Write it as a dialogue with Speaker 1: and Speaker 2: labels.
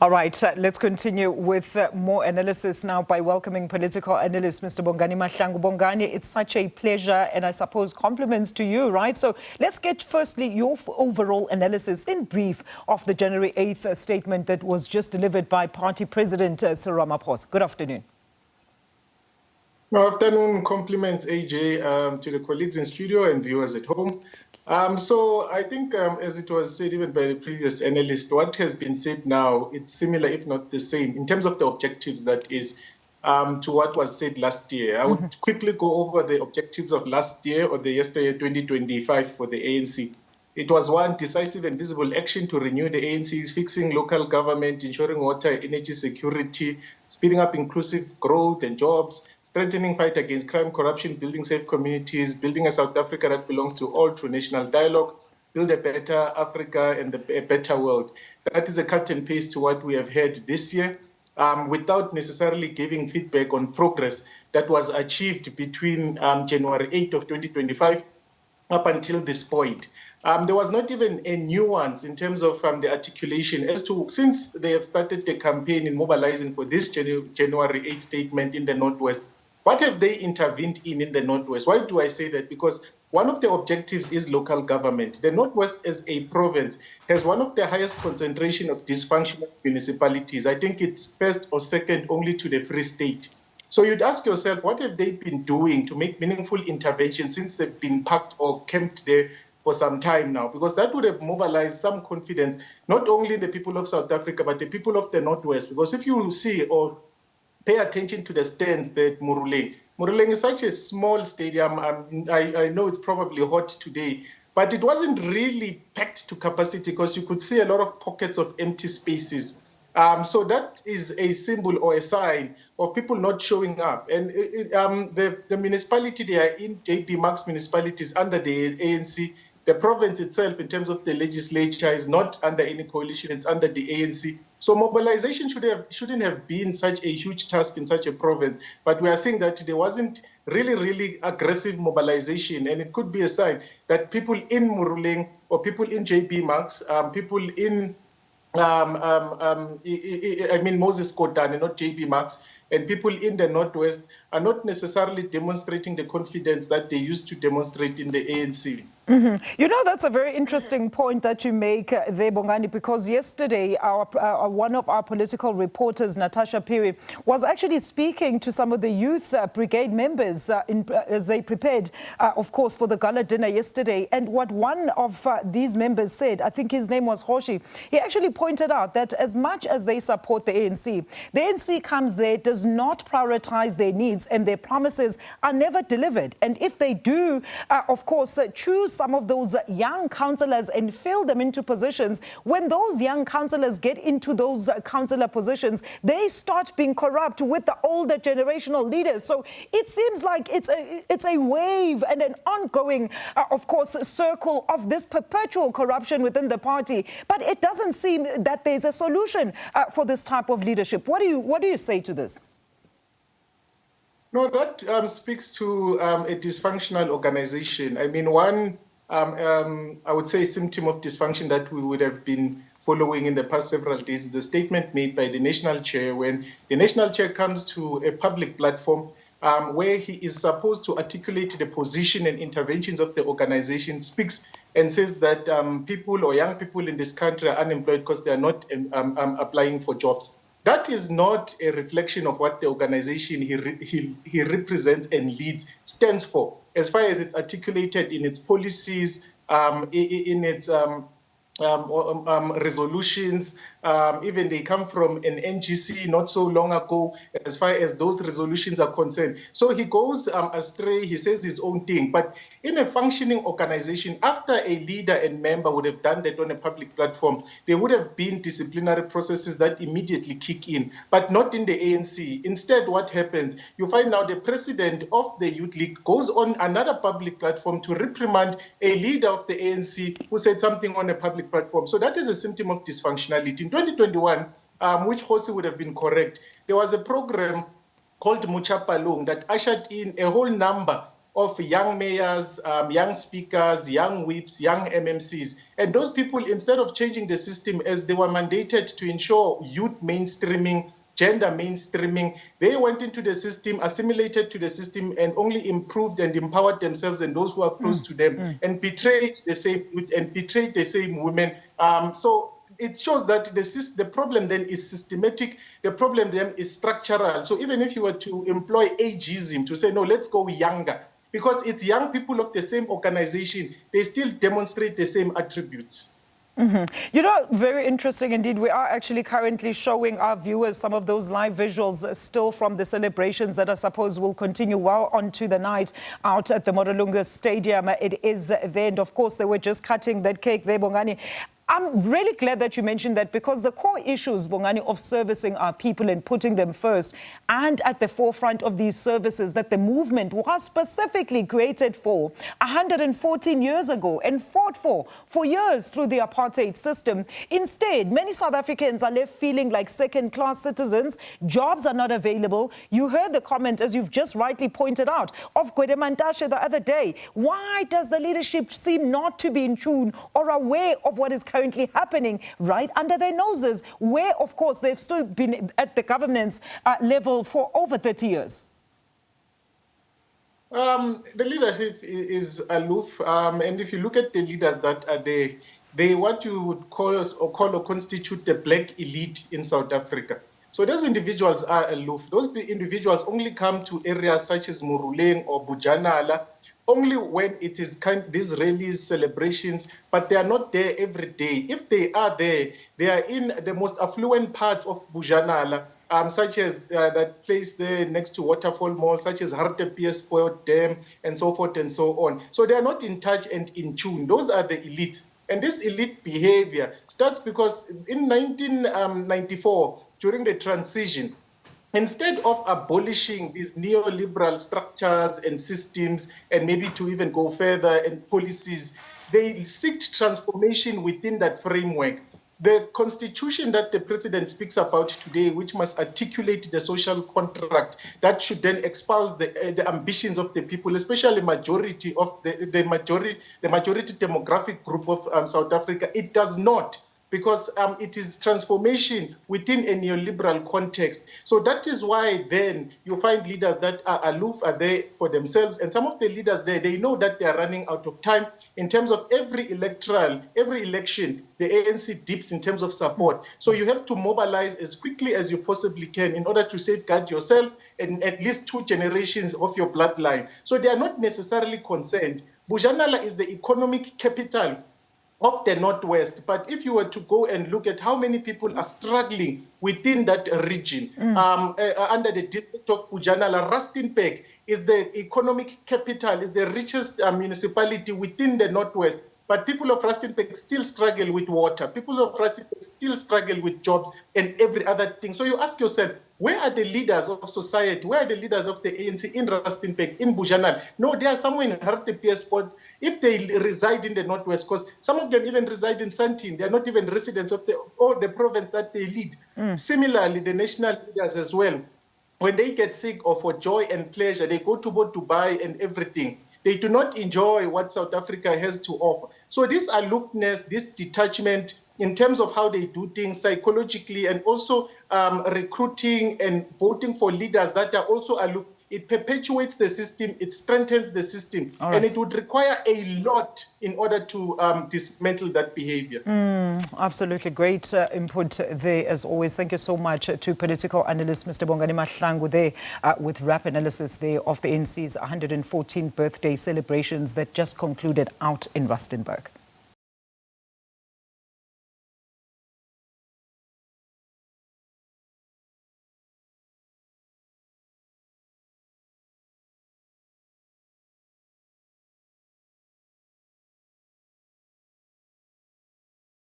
Speaker 1: All right, let's continue with more analysis now by welcoming political analyst Mr. Bongani Mahlangu. Bongani, it's such a pleasure and I suppose compliments to you, right? So let's get firstly your overall analysis in brief of the January 8th statement that was just delivered by Party President Cyril Ramaphosa. Good afternoon.
Speaker 2: Good afternoon. Compliments, AJ, to the colleagues in studio and viewers at home. So I think, as it was said even by the previous analyst, what has been said now, it's similar, if not the same, in terms of the objectives, that is, to what was said last year. I would quickly go over the objectives of last year or the yesterday, 2025, for the ANC. It was one, decisive and visible action to renew the ANC's fixing local government, ensuring water, energy security, speeding up inclusive growth and jobs, strengthening fight against crime, corruption, building safe communities, building a South Africa that belongs to all through national dialogue, build a better Africa and a better world. That is a cut and paste to what we have heard this year, without necessarily giving feedback on progress that was achieved between January 8th of 2025 up until this point. There was not even a nuance in terms of the articulation as to, since they have started the campaign in mobilizing for this January 8th statement in the Northwest, what have they intervened in the Northwest? Why do I say that? Because one of the objectives is local government. The Northwest as a province has one of the highest concentration of dysfunctional municipalities. I think it's first or second only to the Free State. So you'd ask yourself, what have they been doing to make meaningful intervention since they've been parked or camped there for some time now? Because that would have mobilized some confidence, not only in the people of South Africa, but the people of the Northwest. Because if you see or pay attention to the stands that Moruleng is such a small stadium. I know it's probably hot today, but it wasn't really packed to capacity because you could see a lot of pockets of empty spaces. So that is a symbol or a sign of people not showing up. And the municipality they are in, JP Marks municipalities under the ANC, the province itself in terms of the legislature is not under any coalition, it's under the ANC. So mobilization shouldn't have been such a huge task in such a province. But we are seeing that there wasn't really aggressive mobilization. And it could be a sign that people in Moruleng or people in JP Marks, people in Moses Kotane, not JP Marks, and people in the Northwest are not necessarily demonstrating the confidence that they used to demonstrate in the ANC.
Speaker 1: You know, that's a very interesting point that you make there, Bongani, because yesterday one of our political reporters, Natasha Piri, was actually speaking to some of the youth brigade members as they prepared, of course, for the gala dinner yesterday. And what one of these members said, I think his name was Hoshi, he actually pointed out that as much as they support the ANC comes there, does not prioritize their needs, and their promises are never delivered. And if they do, of course, choose some of those young councillors and fill them into positions, when those young councillors get into those councillor positions, they start being corrupt with the older generational leaders. So it seems like it's a wave and an ongoing, of course, circle of this perpetual corruption within the party. But it doesn't seem that there's a solution for this type of leadership. What do you say to this?
Speaker 2: No, that speaks to a dysfunctional organization. I mean, one, I would say, symptom of dysfunction that we would have been following in the past several days is the statement made by the national chair when the national chair comes to a public platform where he is supposed to articulate the position and interventions of the organization, speaks and says that people or young people in this country are unemployed because they are not applying for jobs. That is not a reflection of what the organization he represents and leads stands for, as far as it's articulated in its policies, in its resolutions. Even they come from an NGC not so long ago, as far as those resolutions are concerned. So he goes astray, he says his own thing. But in a functioning organization, after a leader and member would have done that on a public platform, there would have been disciplinary processes that immediately kick in, but not in the ANC. Instead, what happens? You find now the president of the Youth League goes on another public platform to reprimand a leader of the ANC who said something on a public platform. So that is a symptom of dysfunctionality. In 2021, which Hosi would have been correct, there was a program called Muchapalung that ushered in a whole number of young mayors, young speakers, young whips, young MMCs. And those people, instead of changing the system as they were mandated to ensure youth mainstreaming, gender mainstreaming, they went into the system, assimilated to the system, and only improved and empowered themselves and those who are close to them, and betrayed the same youth and betrayed the same women. So it shows that the problem then is systematic, the problem then is structural. So even if you were to employ ageism to say, no, let's go younger, because it's young people of the same organization, they still demonstrate the same attributes.
Speaker 1: You know, very interesting indeed. We are actually currently showing our viewers some of those live visuals still from the celebrations that I suppose will continue well onto the night out at the Moruleng Stadium. It is there, and of course they were just cutting that cake there, Bongani. I'm really glad that you mentioned that, because the core issues, Bongani, of servicing our people and putting them first and at the forefront of these services that the movement was specifically created for 114 years ago and fought for years through the apartheid system. Instead, many South Africans are left feeling like second-class citizens. Jobs are not available. You heard the comment, as you've just rightly pointed out, of Gwede Mantashe the other day. Why does the leadership seem not to be in tune or aware of what is currently happening right under their noses, where, of course, they've still been at the governance level for over 30 years?
Speaker 2: The leadership is aloof, and if you look at the leaders that are there, they what you would call or constitute the black elite in South Africa. So those individuals are aloof. Those individuals only come to areas such as Moruleng or Bujanala only when it is these rallies, celebrations, but they are not there every day. If they are there, they are in the most affluent parts of Bujanala, such as that place there next to Waterfall Mall, such as Hartepies Poort Dam, and so forth and so on. So they are not in touch and in tune. Those are the elites. And this elite behavior starts because in 1994, during the transition, instead of abolishing these neoliberal structures and systems, and maybe to even go further and policies, they seek transformation within that framework. The constitution that the president speaks about today, which must articulate the social contract that should then espouse the ambitions of the people, especially majority of the majority demographic group of South Africa, it does not. Because it is transformation within a neoliberal context. So that is why then you find leaders that are aloof, are there for themselves. And some of the leaders there, they know that they are running out of time. In terms of every election, the ANC dips in terms of support. So you have to mobilize as quickly as you possibly can in order to safeguard yourself and at least 2 generations of your bloodline. So they are not necessarily concerned. Bujanala is the economic capital of the Northwest. But if you were to go and look at how many people are struggling within that region, under the district of Bujanala, Rustenburg is the economic capital, is the richest municipality within the Northwest. But people of Rustenburg still struggle with water. People of Rustenburg still struggle with jobs and every other thing. So you ask yourself, where are the leaders of society? Where are the leaders of the ANC in Rustenburg, in Bujanala? No, they are somewhere in Hartepies Poort. If they reside in the Northwest, because some of them even reside in Sandton, they are not even residents of the province that they lead. Similarly, the national leaders as well, when they get sick or for joy and pleasure, they go to both Dubai and everything. They do not enjoy what South Africa has to offer. So this aloofness, this detachment in terms of how they do things psychologically, and also recruiting and voting for leaders that are also aloof, it perpetuates the system, it strengthens the system, and it would require a lot in order to dismantle that behavior.
Speaker 1: Absolutely great input there, as always. Thank you so much to political analyst Mr. Bongani Mahlangu there with wrap analysis there of the ANC's 114th birthday celebrations that just concluded out in Rustenburg.